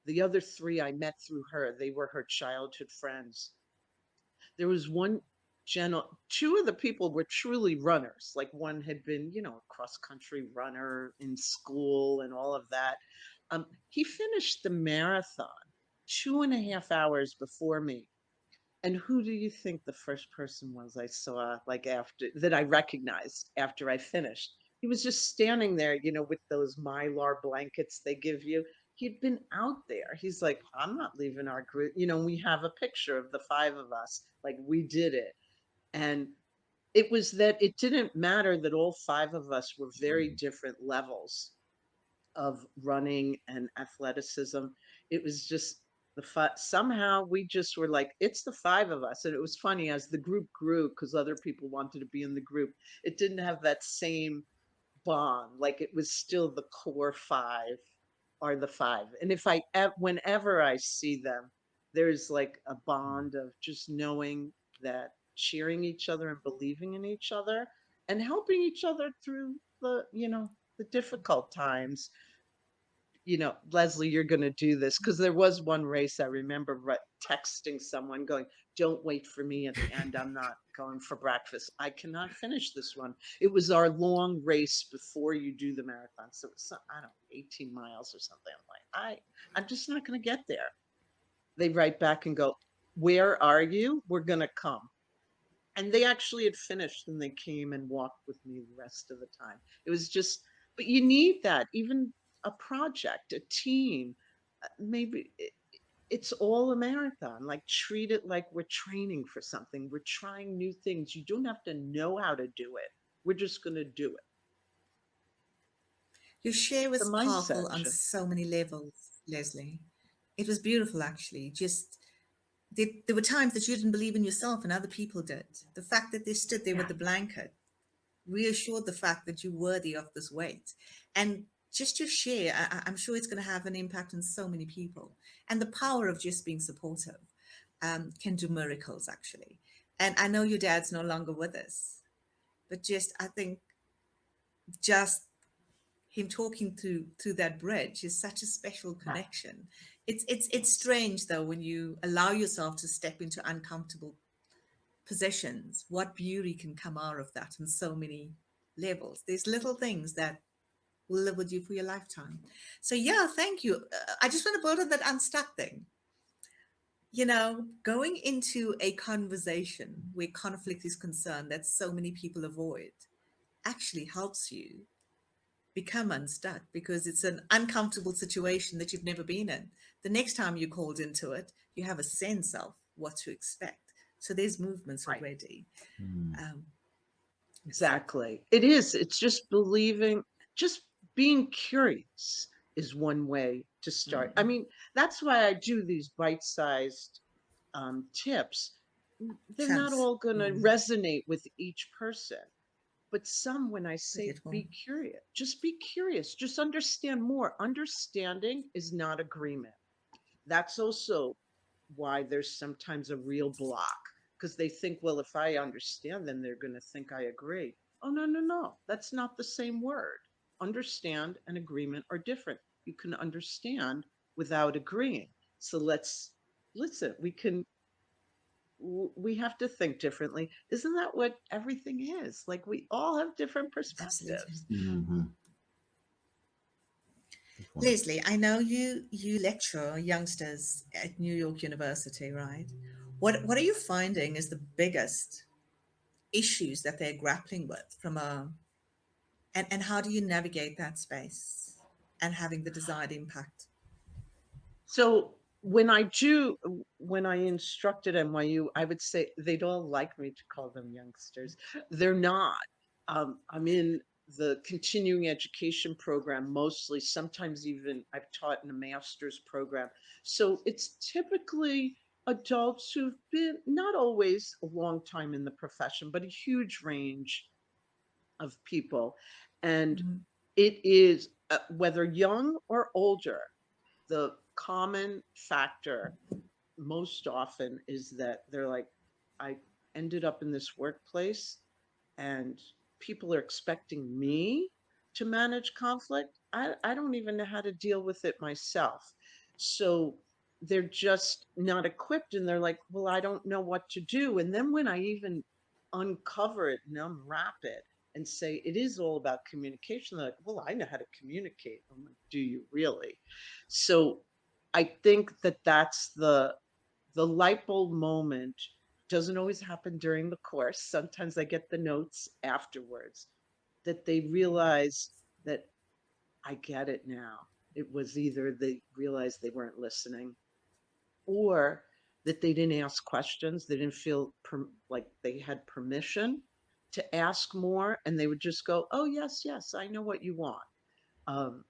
The other three I met through her. They were her childhood friends. There was one two of the people were truly runners. Like one had been, a cross country runner in school and all of that. He finished the marathon 2.5 hours before me. And who do you think the first person was I saw, like after that I recognized after I finished? He was just standing there, with those Mylar blankets they give you. He'd been out there. He's like, I'm not leaving our group. We have a picture of the five of us, like we did it. And it was that it didn't matter that all five of us were very Mhm. different levels of running and athleticism. It was just somehow we just were like, it's the five of us. And it was funny as the group grew because other people wanted to be in the group. It didn't have that same bond. Like it was still the core five are the five. And whenever I see them, there's like a bond of just knowing that cheering each other and believing in each other and helping each other through the difficult times. Leslie, you're going to do this because there was one race I remember texting someone going, don't wait for me at the end. I'm not going for breakfast. I cannot finish this one. It was our long race before you do the marathon. So it was, I don't know, 18 miles or something. I'm like, I'm just not going to get there. They write back and go, where are you? We're going to come. And they actually had finished and they came and walked with me the rest of the time. It was just, but you need that, even a project, a team. Maybe it's all a marathon. Like treat it like we're training for something. We're trying new things. You don't have to know how to do it. We're just going to do it. your share The was mindset powerful on shift. so many levels, Leslie. It was beautiful, actually. Just there were times that you didn't believe in yourself and other people did. The fact that they stood there Yeah. with the blanket reassured the fact that you're worthy of this weight. And just your share, I'm sure it's going to have an impact on so many people. And the power of just being supportive can do miracles, actually. And I know your dad's no longer with us, but just I think just him talking through that bridge is such a special Yeah. connection. It's strange though when you allow yourself to step into uncomfortable positions, what beauty can come out of that on so many levels. There's little things that will live with you for your lifetime. So yeah, thank you. I just want to build on that unstuck thing. going into a conversation where conflict is concerned that so many people avoid actually helps you become unstuck because it's an uncomfortable situation that you've never been in. The next time you're called into it, you have a sense of what to expect. So there's movements Right. already. Mm, Um, Exactly. It is. It's just believing, just being curious is one way to start. I mm, mean, that's why I do these bite-sized tips. They're not chunks. all going to Mm, resonate with each person, but some, when I but say it will. be curious, just be curious, just understand more. Understanding is not agreement. That's also why there's sometimes a real block because they think, well, if I understand, then they're going to think I agree. Oh, no, no, no. That's not the same word. Understand and agreement are different. You can understand without agreeing. So let's listen. We have to think differently. Isn't that what everything is? Like we all have different Absolutely. perspectives. mhm. That's wonderful. Leslie, I know you lecture youngsters at New York University, right? What are you finding is the biggest issues that they're grappling with from a and how do you navigate that space and having the desired impact? So when I instructed NYU, I would say they'd all like me to call them youngsters. They're not. I'm in the continuing education program mostly. Sometimes even I've taught in a master's program. So it's typically adults who've been not always a long time in the profession, but a huge range of people. And Mhm. it is whether young or older, the common factor most often is that they're like, I ended up in this workplace and people are expecting me to manage conflict. I don't even know how to deal with it myself. So they're just not equipped and they're like, well, I don't know what to do. And then when I even uncover it and unwrap it and say it is all about communication, they're like, well, I know how to communicate. I'm like, do you really? So I think that that's the light bulb moment. Doesn't always happen during the course. Sometimes I get the notes afterwards that they realize that I get it now. It was either they realized they weren't listening or that they didn't ask questions. They didn't feel like they had permission to ask more. And they would just go, oh, yes, yes, I know what you want.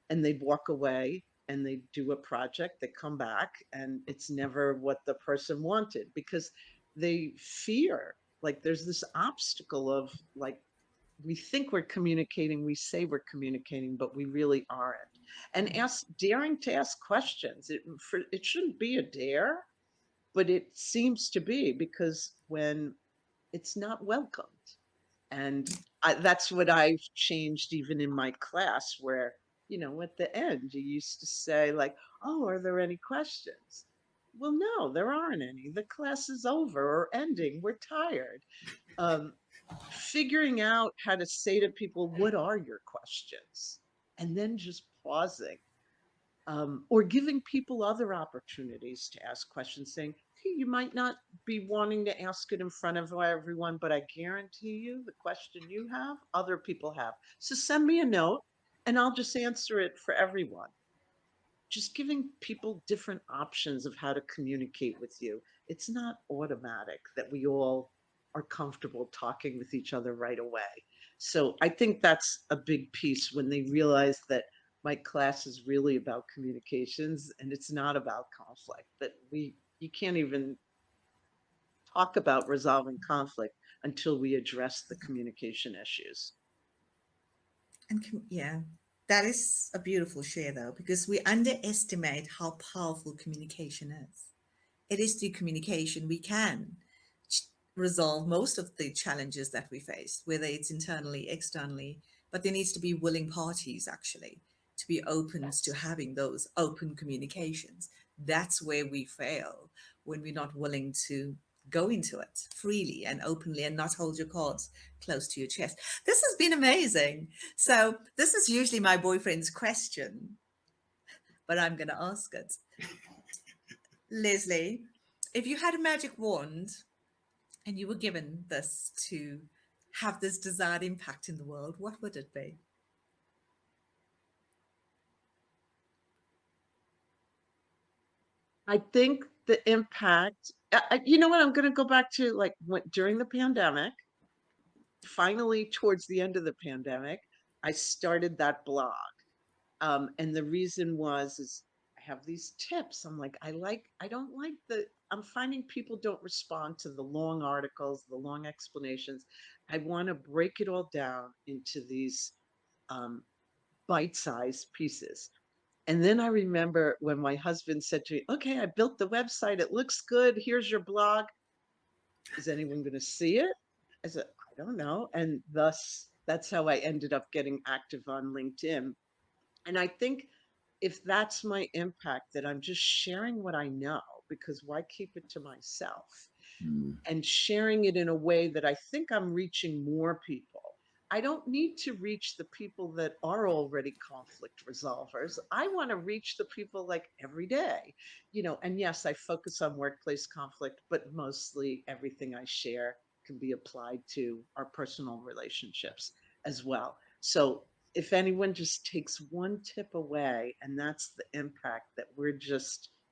And they'd walk away and they do a project, they come back, and it's never what the person wanted because they fear. Like there's this obstacle of like, we think we're communicating, we say we're communicating, but we really aren't. And daring to ask questions. It shouldn't be a dare, but it seems to be because when it's not welcomed. And that's what I've changed even in my class, where, at the end, you used to say, like, oh, are there any questions? Well, no, there aren't any. The class is over or ending. We're tired. Um, Figuring out how to say to people, what are your questions? And then just pausing or giving people other opportunities to ask questions, saying, hey, you might not be wanting to ask it in front of everyone, but I guarantee you the question you have, other people have. So send me a note and I'll just answer it for everyone. Just giving people different options of how to communicate with you. It's not automatic that we all are comfortable talking with each other right away. So I think that's a big piece when they realize that my class is really about communications and it's not about conflict, that you can't even talk about resolving conflict until we address the communication issues. And yeah, that is a beautiful share though, because we underestimate how powerful communication is. It is through communication we can ch- resolve most of the challenges that we face, whether it's internally, externally, but there needs to be willing parties actually to be open to Yes. having those open communications. That's where we fail when we're not willing to go into it freely and openly and not hold your cards close to your chest. This has been amazing. So, this is usually my boyfriend's question, but I'm going to ask it. Leslie, If you had a magic wand and you were given this to have this desired impact in the world, what would it be? I think the impact, you know what, I'm going to go back to like during the pandemic, finally towards the end of the pandemic, I started that blog. And the reason is I have these tips. I don't like I'm finding people don't respond to the long articles, the long explanations. I want to break it all down into these um, bite-sized pieces. And then I remember when my husband said to me, okay, I built the website. It looks good. Here's your blog. Is anyone going to see it? I said, I don't know. And thus, that's how I ended up getting active on LinkedIn. And I think if that's my impact, that I'm just sharing what I know, because why keep it to myself? Mm. And sharing it in a way that I think I'm reaching more people. I don't need to reach the people that are already conflict resolvers. I want to reach the people like every day, and yes, I focus on workplace conflict, but mostly everything I share can be applied to our personal relationships as well. So if anyone just takes one tip away, and that's the impact that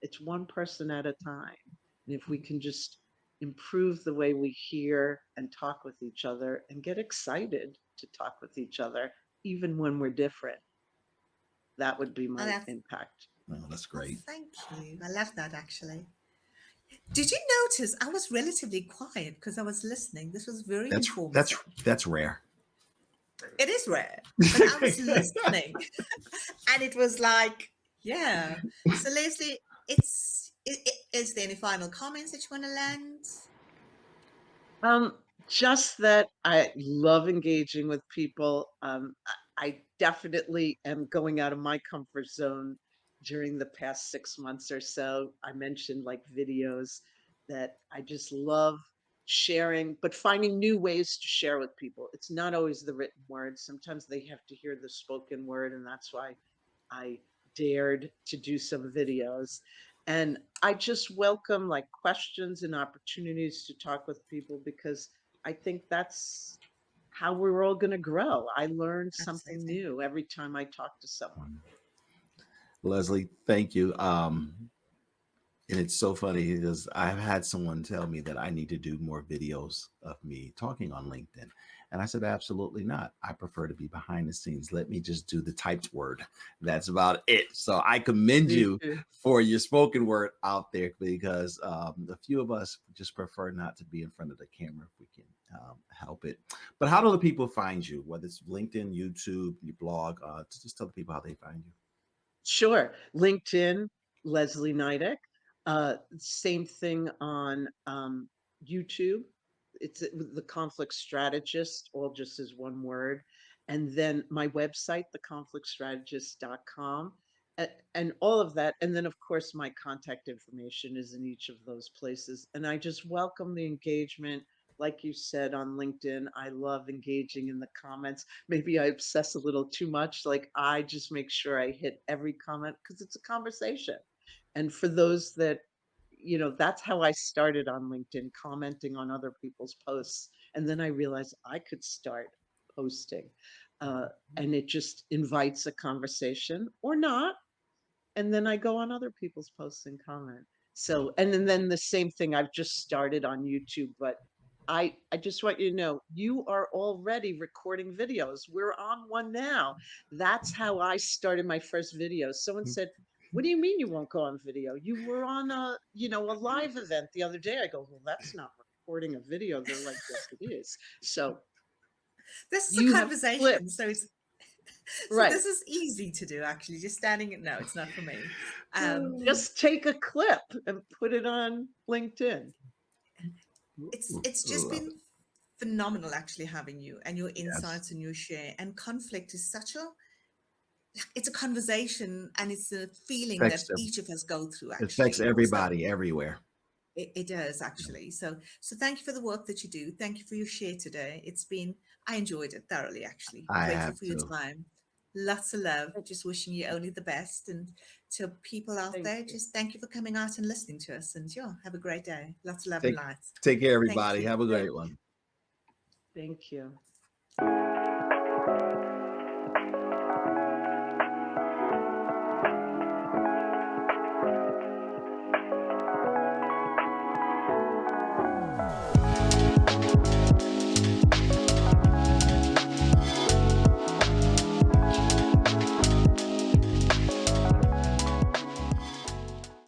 it's one person at a time. And if we can just improve the way we hear and talk with each other and get excited to talk with each other, even when we're different, that would be Oh, my impact. Oh, that's oh, great. thank you. I love that actually. Did you notice I was relatively quiet because I was listening? This was very That's that's informative. that's rare. It is rare, but I was listening and it was like, yeah. So, Leslie, is there any final comments that you want to land? Um, just that I love engaging with people. I definitely am going out of my comfort zone during the past 6 months or so. I mentioned like videos that I just love sharing, but finding new ways to share with people. It's not always the written word. Sometimes they have to hear the spoken word, and that's why I dared to do some videos. And I just welcome like questions and opportunities to talk with people, because I think that's how we're all going to grow. I learn something Absolutely. new every time I talk to someone. Leslie, thank you. And it's so funny because I've had someone tell me that I need to do more videos of me talking on LinkedIn. And I said, absolutely not. I prefer to be behind the scenes. Let me just do the typed word. That's about it. So I commend Me you too. for your spoken word out there, because a few of us just prefer not to be in front of the camera if we can help it. But how do the people find you? Whether it's LinkedIn, YouTube, your blog, just tell the people how they find you. Sure. LinkedIn, Leslie Nydick. Same thing on YouTube. It's the Conflict Strategist, all just as one word. And then my website, theconflictstrategist.com, and all of that. And then, of course, my contact information is in each of those places. And I just welcome the engagement. Like you said on LinkedIn, I love engaging in the comments. Maybe I obsess a little too much. Like I just make sure I hit every comment because it's a conversation. And for those that, that's how I started on LinkedIn, commenting on other people's posts. And then I realized I could start posting. Uh, and it just invites a conversation or not. And then I go on other people's posts and comment. So, and then the same thing, I've just started on YouTube, but I just want you to know, you are already recording videos. We're on one now. That's how I started my first video. Someone said, what do you mean you won't go on video? You were on a live event the other day. I go, well, that's not recording a video. They're like, yes, it is. So This is a you have conversation, so clips, it's so right? this is easy to do actually. Just standing. No, it's not for me. Um, Just take a clip and put it on LinkedIn. it's just Love been it. phenomenal actually having you and your Yes. insights and your share. And conflict is such a it's a conversation and it's a feeling that Affects, each of us go through affects actually. So everybody everywhere. it does actually. So thank you for the work that you do. Thank you for your share today. It's been I enjoyed it thoroughly actually. I Grateful have for your to. time. Lots of love. Just wishing you only the best. And to people out Thank there, you. just thank you for coming out and listening to us. And yeah, have a great day. Lots of love and Take light. take care, Thank everybody. you. Have a Thank great one. thank you.